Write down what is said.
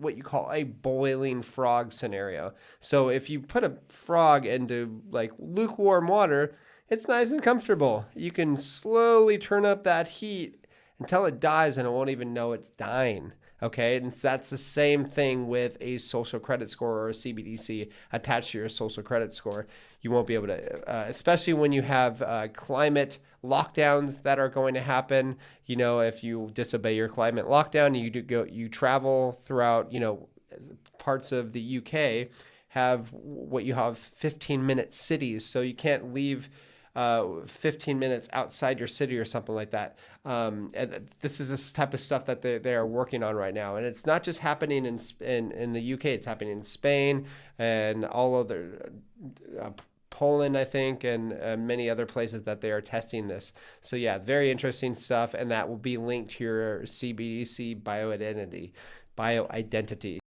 what you call a boiling frog scenario. So if you put a frog into like lukewarm water, it's nice and comfortable. You can slowly turn up that heat until it dies and it won't even know it's dying. Okay, and that's the same thing with a social credit score or a CBDC attached to your social credit score. You won't be able to, especially when you have climate lockdowns that are going to happen. You know, if you disobey your climate lockdown, you travel throughout, you know, parts of the UK have what you have 15-minute cities, so you can't leave 15 minutes outside your city or something like that. And this is this type of stuff that they are working on right now. And it's not just happening in the UK, it's happening in Spain and all other Poland, I think, and many other places that they are testing this. So yeah, very interesting stuff. And that will be linked to your CBDC bioidentity.